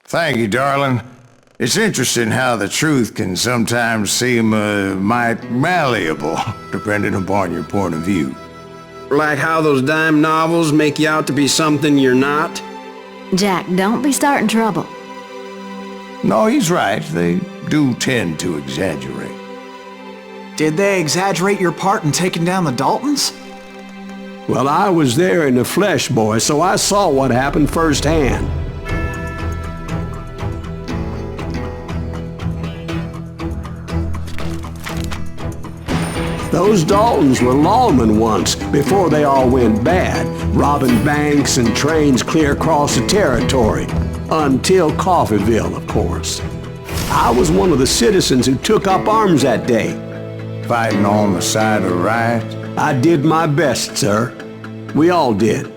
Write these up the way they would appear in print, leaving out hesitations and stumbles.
Thank you, darling. It's interesting how the truth can sometimes seem, might malleable, depending upon your point of view. Like how those dime novels make you out to be something you're not? Jack, don't be starting trouble. No, he's right. They do tend to exaggerate. Did they exaggerate your part in taking down the Daltons? Well, I was there in the flesh, boy, so I saw what happened firsthand. Those Daltons were lawmen once, before they all went bad, robbing banks and trains clear across the territory. Until Coffeeville, of course. I was one of the citizens who took up arms that day. Fighting on the side of right? I did my best, sir. We all did.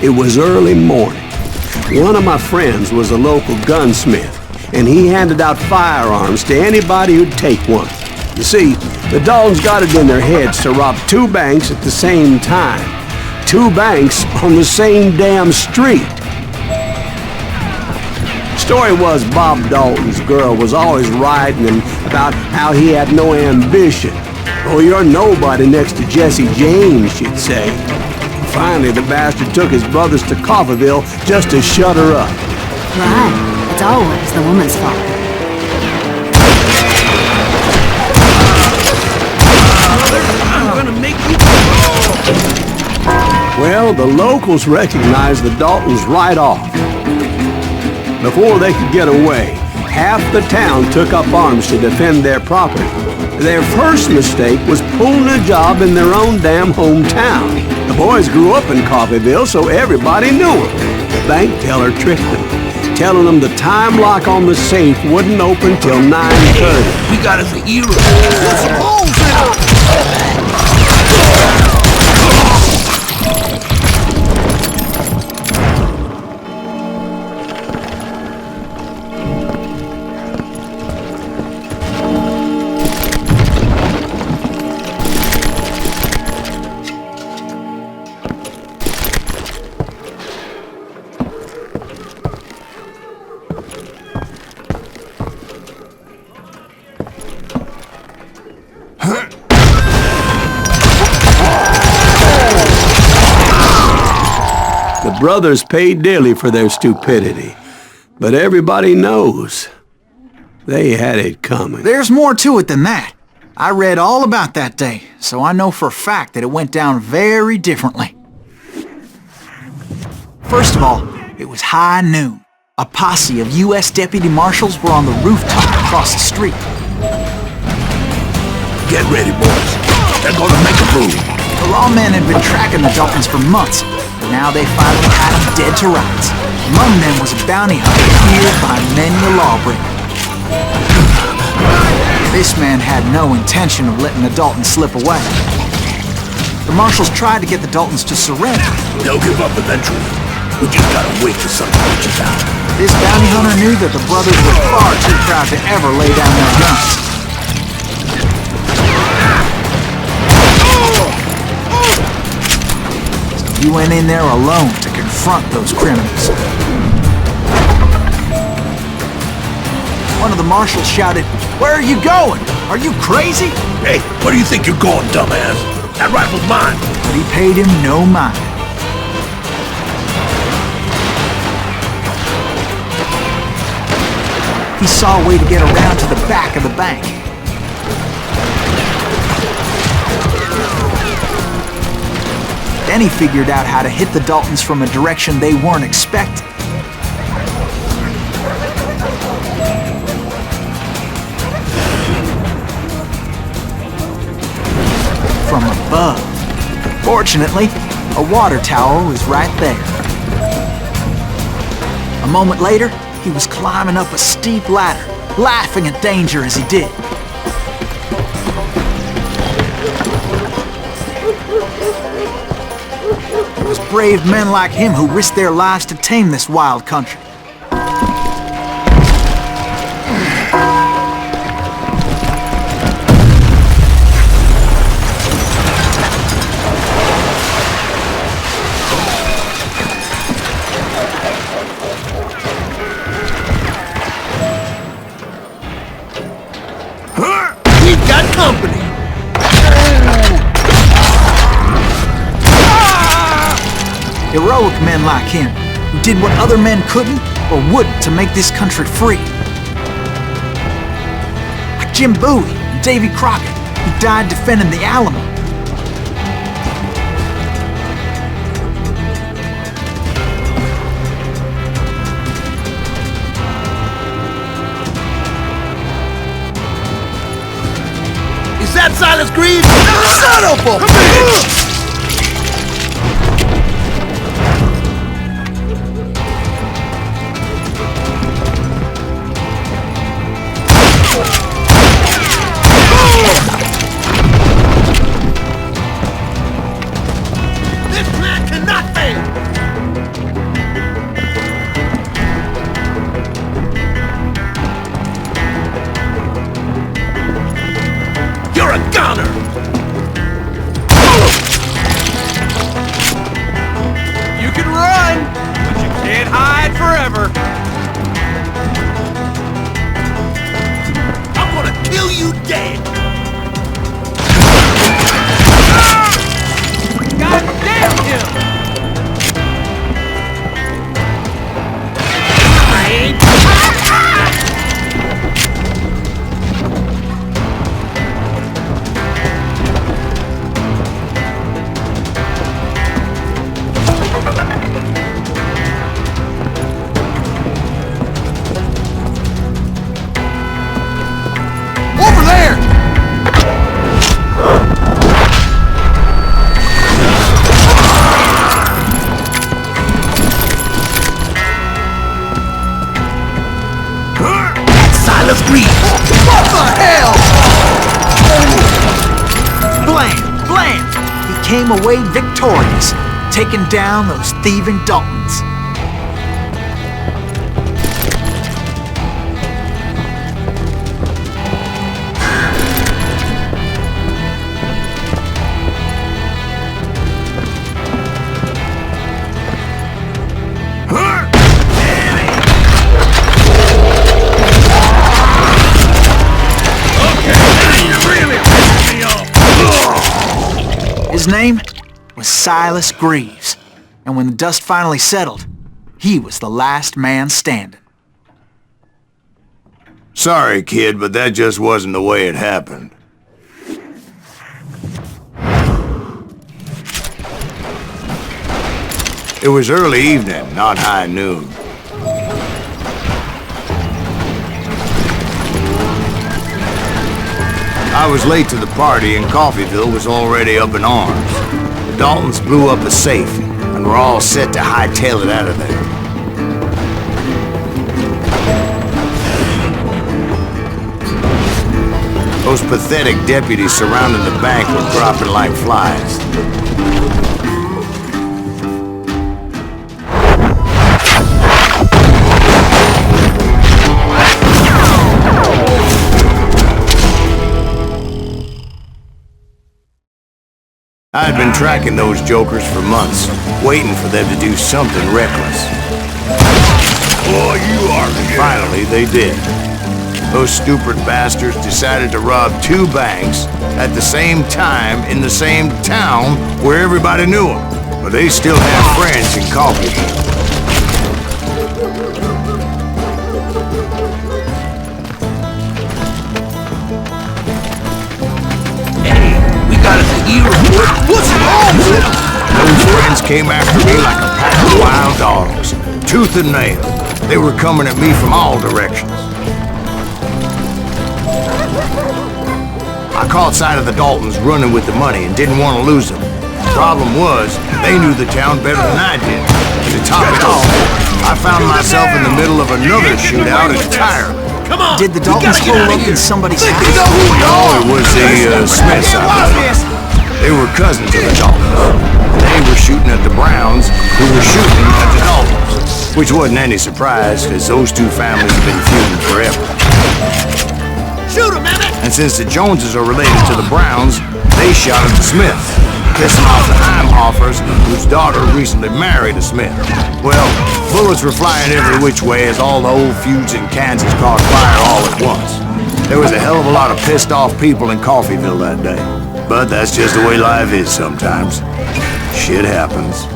It was early morning. One of my friends was a local gunsmith, and he handed out firearms to anybody who'd take one. You see, the Daltons got it in their heads to rob 2 banks at the same time. 2 banks on the same damn street. Story was Bob Dalton's girl was always writing him about how he had no ambition. Oh, you're nobody next to Jesse James, she'd say. Finally, the bastard took his brothers to Coffeeville just to shut her up. Right. It's always the woman's fault. I'm gonna make you... Well, the locals recognized the Daltons right off. Before they could get away, half the town took up arms to defend their property. Their first mistake was pulling a job in their own damn hometown. The boys grew up in Coffeeville, so everybody knew them. The bank teller tricked them, telling them the time lock on the safe wouldn't open till 9:30. We got us a hero. What's the bullshit? The brothers paid dearly for their stupidity, but everybody knows they had it coming. There's more to it than that. I read all about that day, so I know for a fact that it went down very differently. First of all, it was high noon. A posse of U.S. deputy marshals were on the rooftop across the street. Get ready, boys. They're gonna make a move. The lawmen had been tracking the Daltons for months, but now they finally had them dead to rights. Among them was a bounty hunter feared by many a lawbreaker. This man had no intention of letting the Daltons slip away. The marshals tried to get the Daltons to surrender. They'll give up eventually. We just gotta wait till something reaches out. This bounty hunter knew that the brothers were far too proud to ever lay down their guns. He went in there alone to confront those criminals. One of the marshals shouted, "Where are you going? Are you crazy?" Hey, where do you think you're going, dumbass? That rifle's mine. But he paid him no mind. He saw a way to get around to the back of the bank. Then he figured out how to hit the Daltons from a direction they weren't expecting. From above. Fortunately, a water tower was right there. A moment later, he was climbing up a steep ladder, laughing at danger as he did. was brave men like him who risked their lives to tame this wild country. We've got company. Heroic men like him, who did what other men couldn't or wouldn't to make this country free. Like Jim Bowie and Davy Crockett, who died defending the Alamo. Is that Silas Greaves? Son of a bitch! This plan cannot fail! You're a goner! You can run, but you can't hide forever. I'm gonna kill you dead! God damn him! Over there! Silas Greaves! What the hell? Blam! Blam! He came away victorious, taking down those thieving Daltons. His name was Silas Greaves, and when the dust finally settled, he was the last man standing. Sorry, kid, but that just wasn't the way it happened. It was early evening, not high noon. I was late to the party and Coffeyville was already up in arms. The Daltons blew up a safe and were all set to hightail it out of there. Those pathetic deputies surrounding the bank were dropping like flies. I had been tracking those jokers for months, waiting for them to do something reckless. Boy, you are And finally, they did. Those stupid bastards decided to rob two banks at the same time in the same town where everybody knew them. But they still had friends in Coffeyville. We got us an E-report. What's wrong with him? Those friends came after me like a pack of wild dogs, tooth and nail. They were coming at me from all directions. I caught sight of the Daltons running with the money and didn't want to lose them. The problem was, they knew the town better than I did. And to top it off, I found myself in the middle of another shootout entirely. Come on! Did the Daltons we gotta get pull out of up in here. somebody's Think house? we know who we Oh, are? it was the Smiths, I believe. They were cousins of the Daltons. they were shooting at the Browns, who were shooting at the Daltons. Which wasn't any surprise, because those two families have been feuding forever. Shoot him, Emmett! And since the Joneses are related to the Browns, they shot at the Smiths, pissing off the Heimhoffers, whose daughter recently married a Smith. Well, bullets were flying every which way as all the old feuds in Kansas caught fire all at once. There was a hell of a lot of pissed off people in Coffeyville that day. But that's just the way life is sometimes. Shit happens.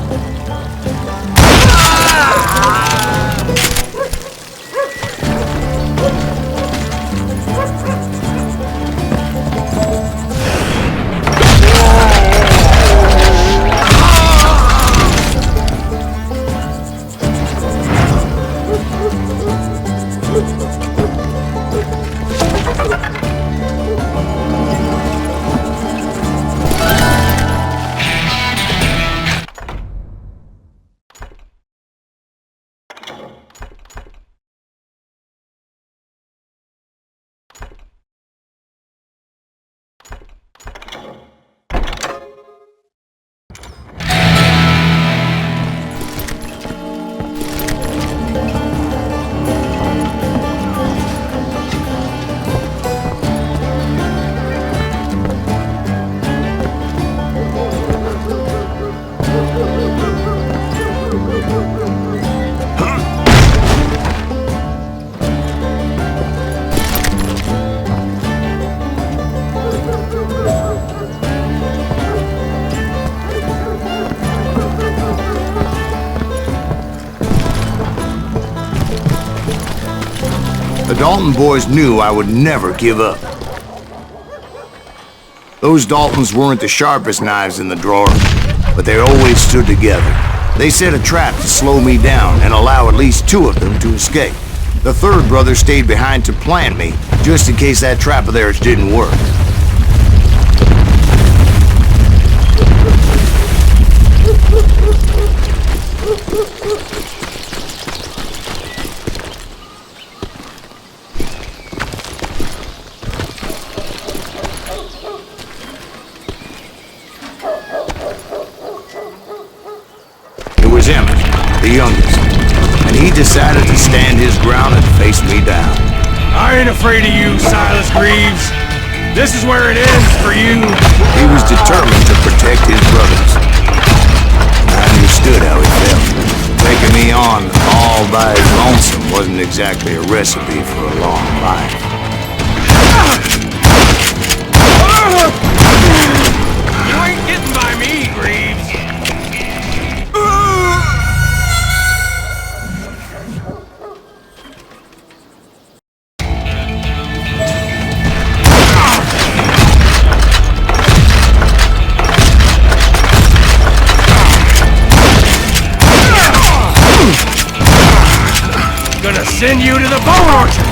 The Dalton boys knew I would never give up. Those Daltons weren't the sharpest knives in the drawer, but they always stood together. They set a trap to slow me down and allow at least two of them to escape. The third brother stayed behind to plant me, just in case that trap of theirs didn't work. Emmett, the youngest, and he decided to stand his ground and face me down. I ain't afraid of you, Silas Greaves. This is where it ends for you. He was determined to protect his brothers. I understood how he felt. Taking me on all by his lonesome wasn't exactly a recipe for a long life. You ain't getting by me, Greaves. Gonna send you to the bone orchard!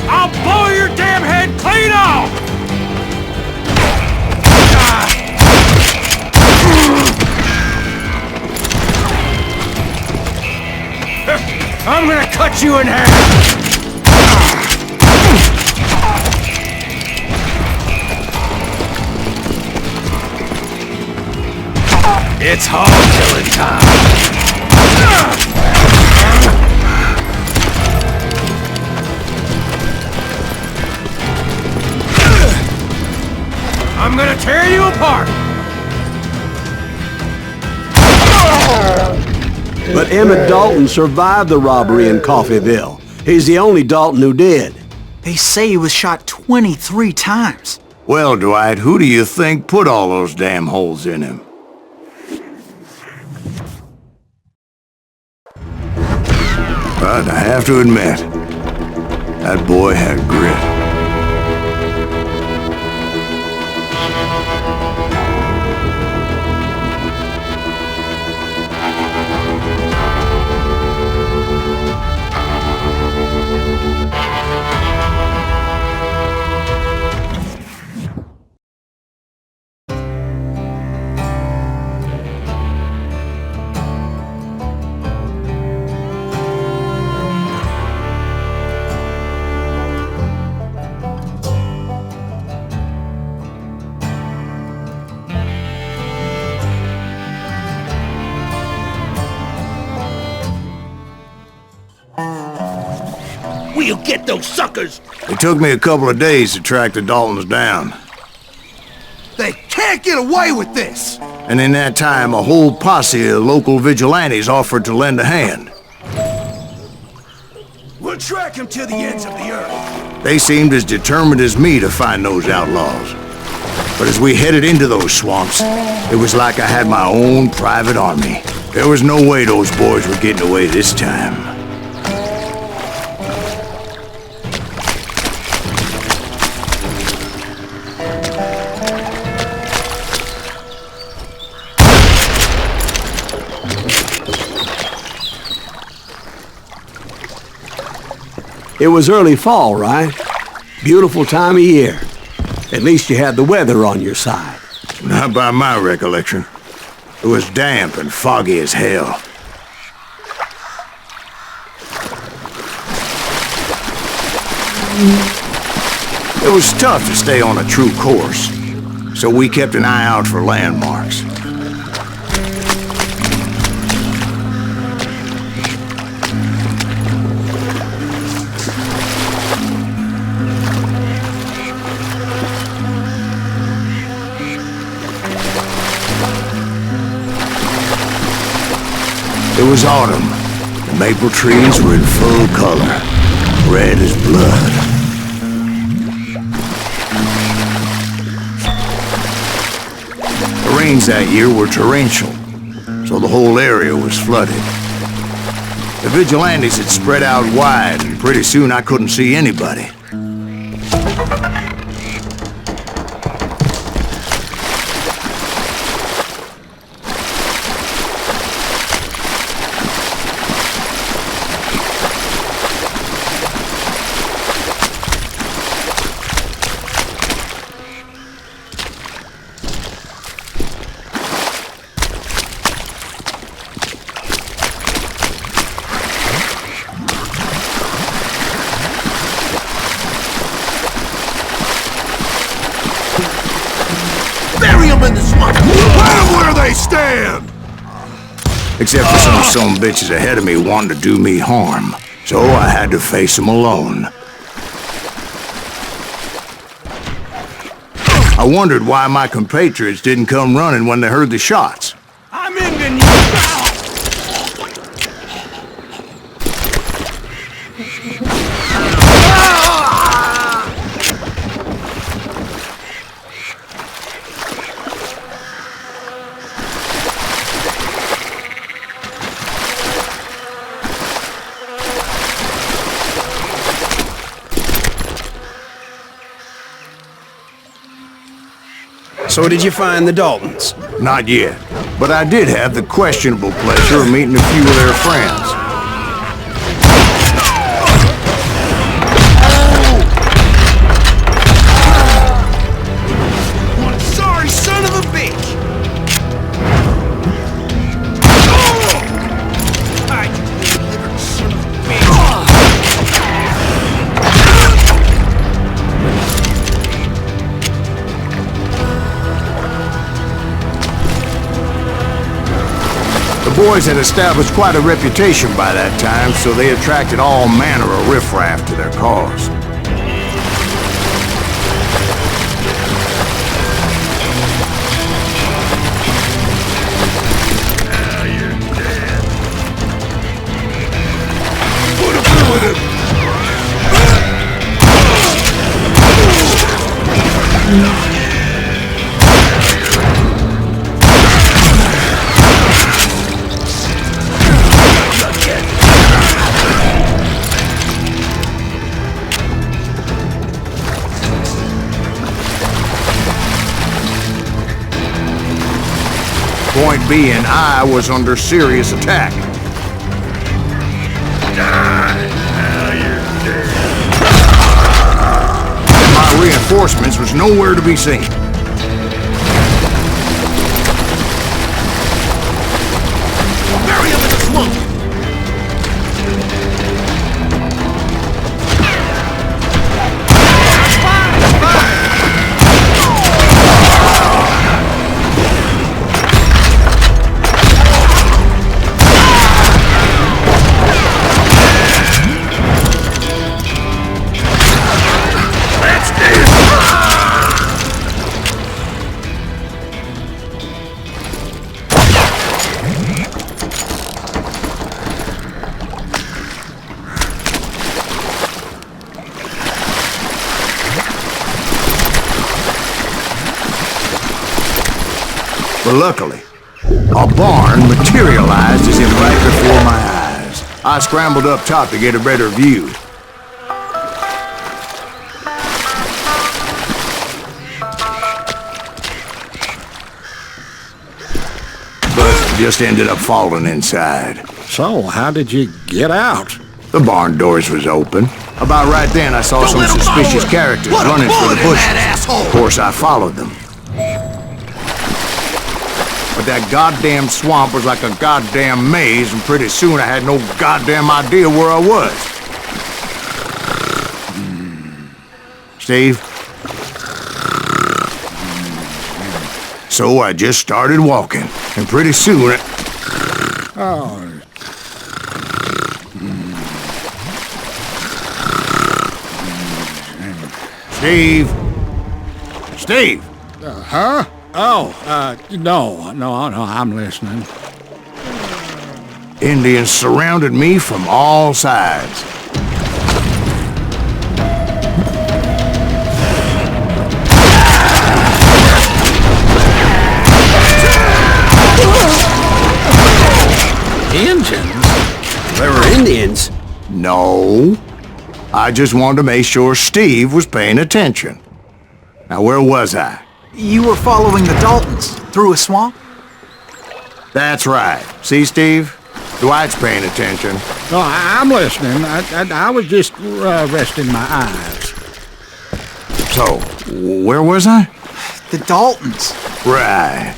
I'll blow your damn head clean off! I'm gonna cut you in half! It's hog-killing time! I'm gonna tear you apart! But Emmett Dalton survived the robbery in Coffeyville. He's the only Dalton who did. They say he was shot 23 times. Well, Dwight, who do you think put all those damn holes in him? But I have to admit, that boy had grit. get those suckers! It took me a couple of days to track the Daltons down. They can't get away with this! And in that time, a whole posse of local vigilantes offered to lend a hand. We'll track him to the ends of the earth. They seemed as determined as me to find those outlaws. But as we headed into those swamps, it was like I had my own private army. There was no way those boys were getting away this time. It was early fall, right? Beautiful time of year. At least you had the weather on your side. Not by my recollection. It was damp and foggy as hell. It was tough to stay on a true course, so we kept an eye out for landmarks. It was autumn. The maple trees were in full color, red as blood. The rains that year were torrential, so the whole area was flooded. The vigilantes had spread out wide, and pretty soon I couldn't see anybody. Where they stand! Except for some bitches ahead of me wanting to do me harm. So I had to face them alone. I wondered why my compatriots didn't come running when they heard the shots. I'm ending you now! So did you find the Daltons? Not yet, but I did have the questionable pleasure of meeting a few of their friends. One sorry son of a bitch! I delivered son of a bitch! The boys had established quite a reputation by that time, so they attracted all manner of riffraff to their cause. Now you're dead. Put him through with him! Point being, I was under serious attack. Now you're dead. My reinforcements was nowhere to be seen. Bury him in the swamp! But luckily, a barn materialized as if right before my eyes. I scrambled up top to get a better view. But just ended up falling inside. So, how did you get out? The barn doors was open. About right then, I saw some suspicious characters running for the bushes. Of course, I followed them. But that goddamn swamp was like a goddamn maze, and pretty soon I had no goddamn idea where I was. Steve? So I just started walking, and pretty soon Steve? Steve! Huh? No, I'm listening. Indians surrounded me from all sides. Indians? They were Indians? No. I just wanted to make sure Steve was paying attention. Now, where was I? You were following the Daltons through a swamp? That's right. See, Steve? Dwight's paying attention. No, I'm listening. I was just resting my eyes. So, where was I? The Daltons. Right.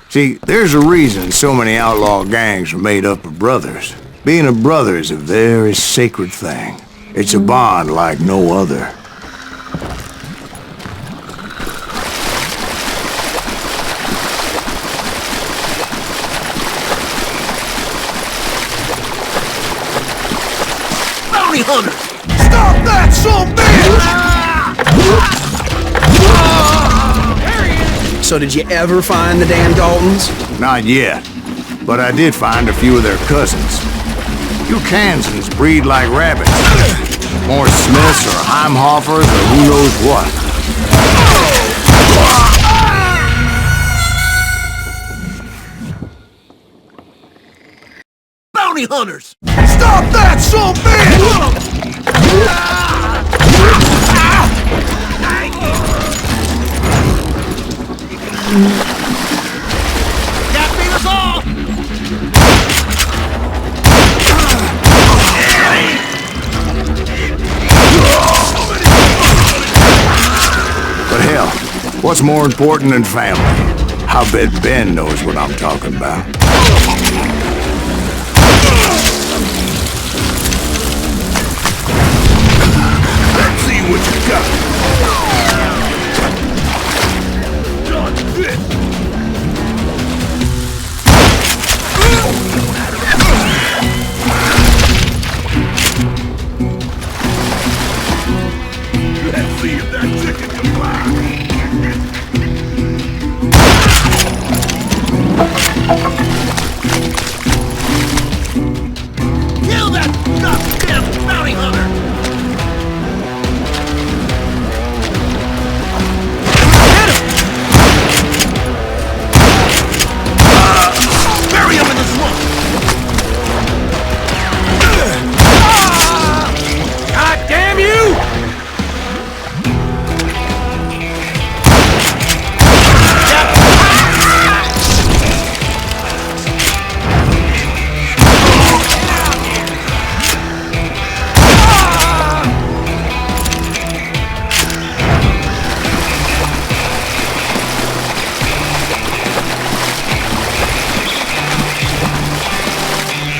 See, there's a reason so many outlaw gangs are made up of brothers. Being a brother is a very sacred thing. It's a bond like no other. Bounty hunters! Stop that, son bitch! So did you ever find the damn Daltons? Not yet, but I did find a few of their cousins. You Kansans breed like rabbits. More Smiths or Heimhoffers or who knows what. Bounty hunters! Stop that, son bitch! That beat us all! But hell, what's more important than family? I bet Ben knows what I'm talking about. Let's see what you got. Done this. Let's see if that chicken can fly. Kill that goddamn bounty hunter! Hit him! Bury him in the swamp! God damn you!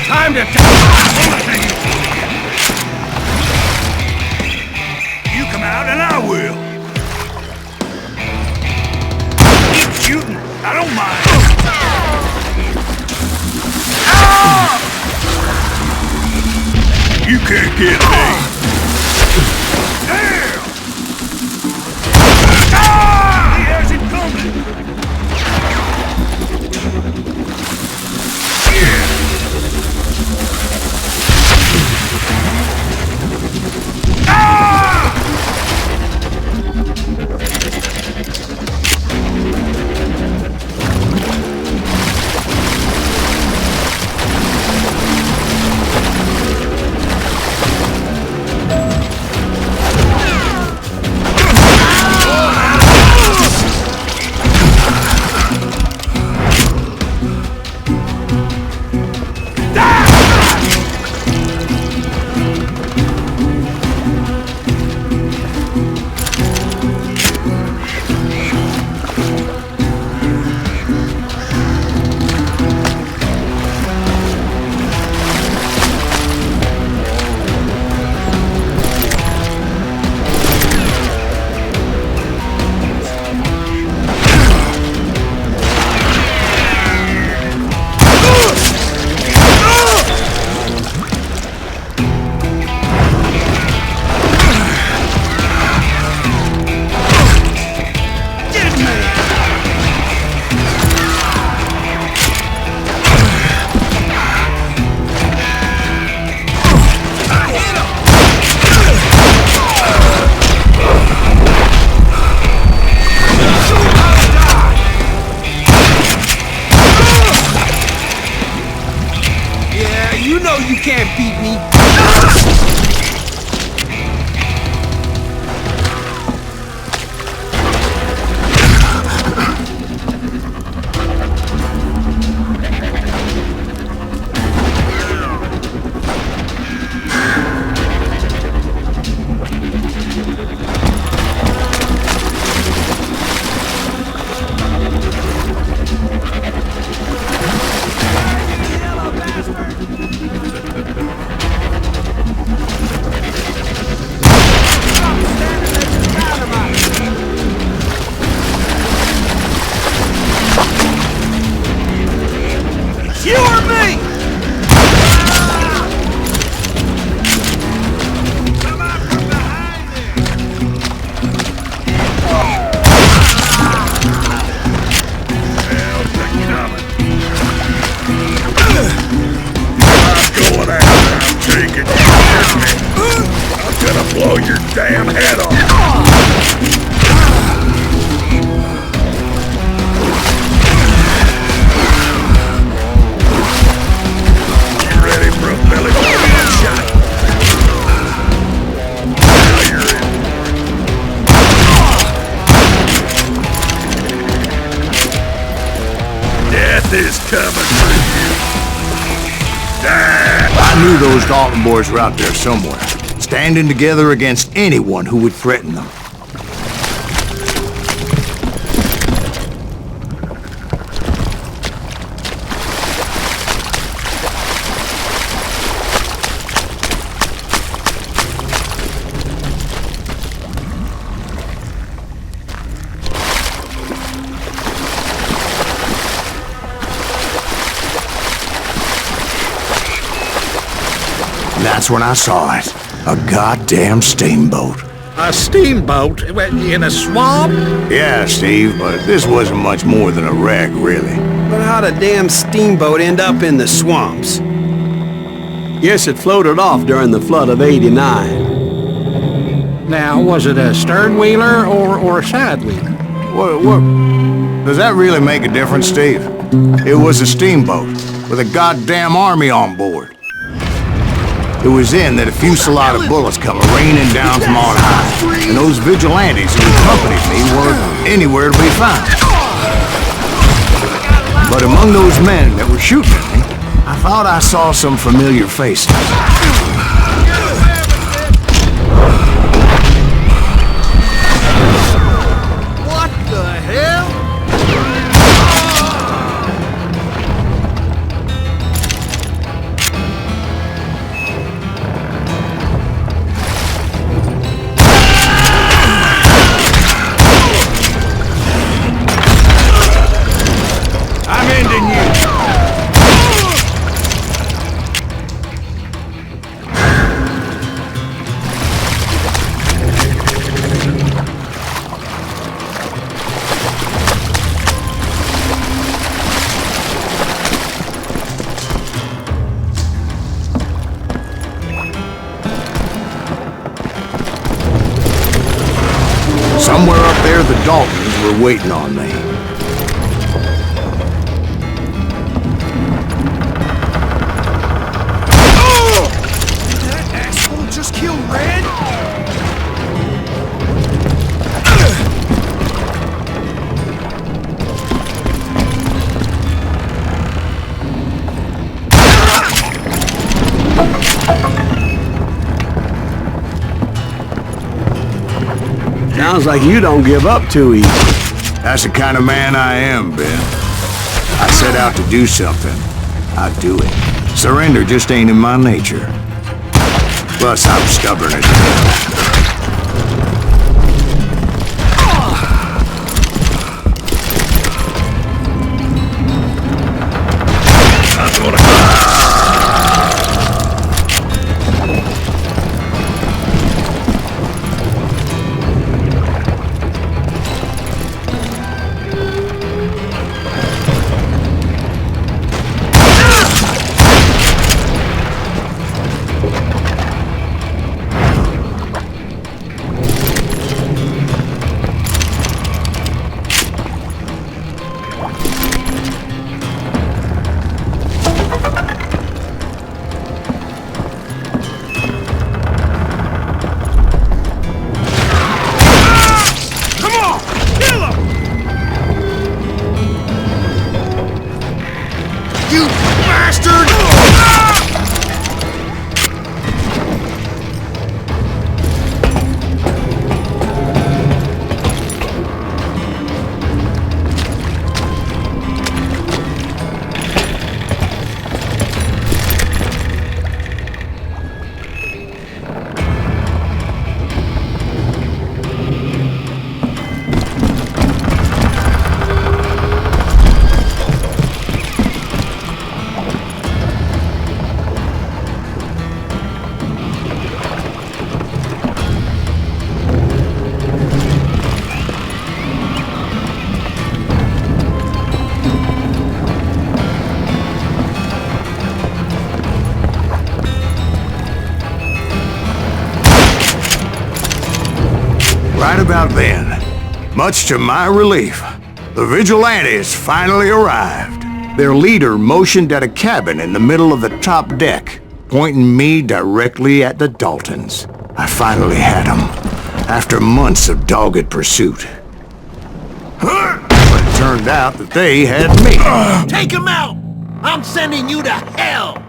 Time to You come out and I will. Keep shooting. I don't mind. You can't get me. Damn! He has it coming. is coming for you. I knew those Dalton boys were out there somewhere, standing together against anyone who would threaten them. That's when I saw it. A goddamn steamboat. A steamboat? In a swamp? Yeah, Steve, but this wasn't much more than a wreck, really. But how'd a damn steamboat end up in the swamps? Guess it floated off during the flood of '89. Now, was it a stern-wheeler or a side-wheeler? What? Does that really make a difference, Steve? It was a steamboat with a goddamn army on board. It was then that a fusillade of bullets come raining down from on high, and those vigilantes who accompanied me weren't anywhere to be found. But among those men that were shooting at me, I thought I saw some familiar faces. What the hell? I'm ending you. Somewhere up there, the Daltons were waiting on me. That asshole just killed Red? Sounds like you don't give up too easy. That's the kind of man I am, Ben. I set out to do something. I do it. Surrender just ain't in my nature. Plus, I'm stubborn as hell. You bastard! Right about then, much to my relief, the vigilantes finally arrived. Their leader motioned at a cabin in the middle of the top deck, pointing me directly at the Daltons. I finally had them, after months of dogged pursuit. turned out that they had me. Take him out! I'm sending you to hell!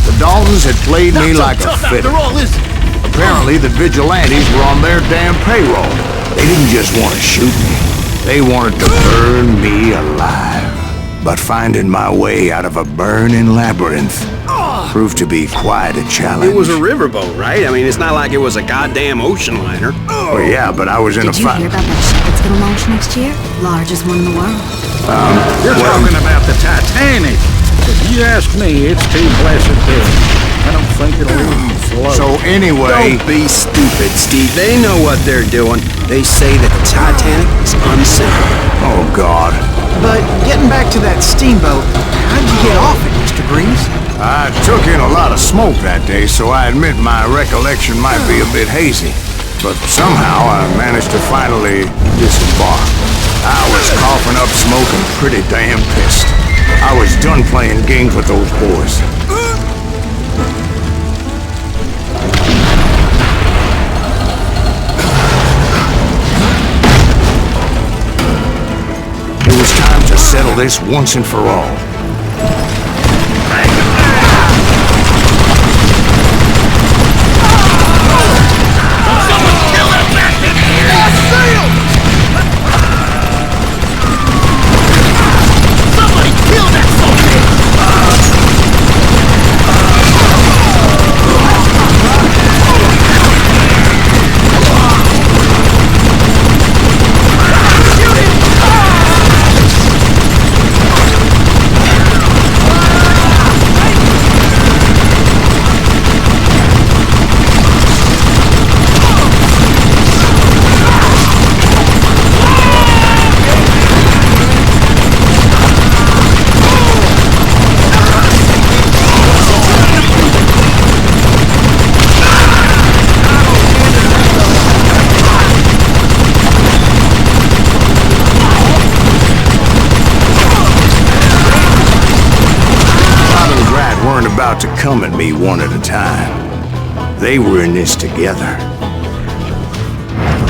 The Daltons had played me Not so like a tough fiddle. after all, is it? Apparently, the vigilantes were on their damn payroll. They didn't just want to shoot me. They wanted to burn me alive. But finding my way out of a burning labyrinth proved to be quite a challenge. It was a riverboat, right? I mean, it's not like it was a goddamn ocean liner. Well, yeah, but I was in Did a you fight. hear about that ship that's gonna launch next year? Largest one in the world. You're talking about the Titanic. If you ask me, it's too blessed big. I don't think it'll even float. So anyway, Don't be stupid, Steve. They know what they're doing. They say that the Titanic is unsinkable. oh God, But getting back to that steamboat, how'd you get off it, Mr. Greaves? I took in a lot of smoke that day, so I admit my recollection might be a bit hazy. But somehow I managed to finally disembark. I was coughing up smoke and pretty damn pissed. I was done playing games with those boys. It was time to settle this once and for all. Somebody kill that soldier! Weren't about to come at me one at a time. They were in this together.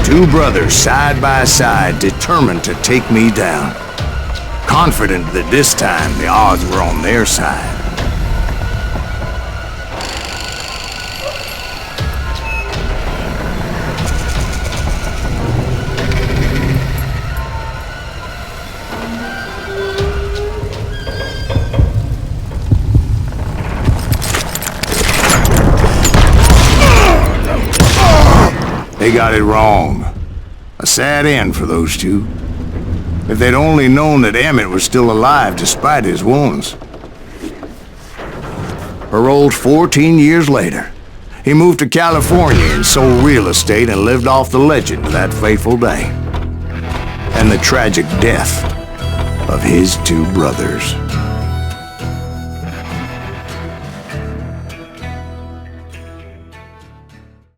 Two brothers side by side, determined to take me down. Confident that this time the odds were on their side. They got it wrong. A sad end for those two. If they'd only known that Emmett was still alive despite his wounds. Paroled 14 years later, he moved to California and sold real estate and lived off the legend of that fateful day. And the tragic death of his two brothers.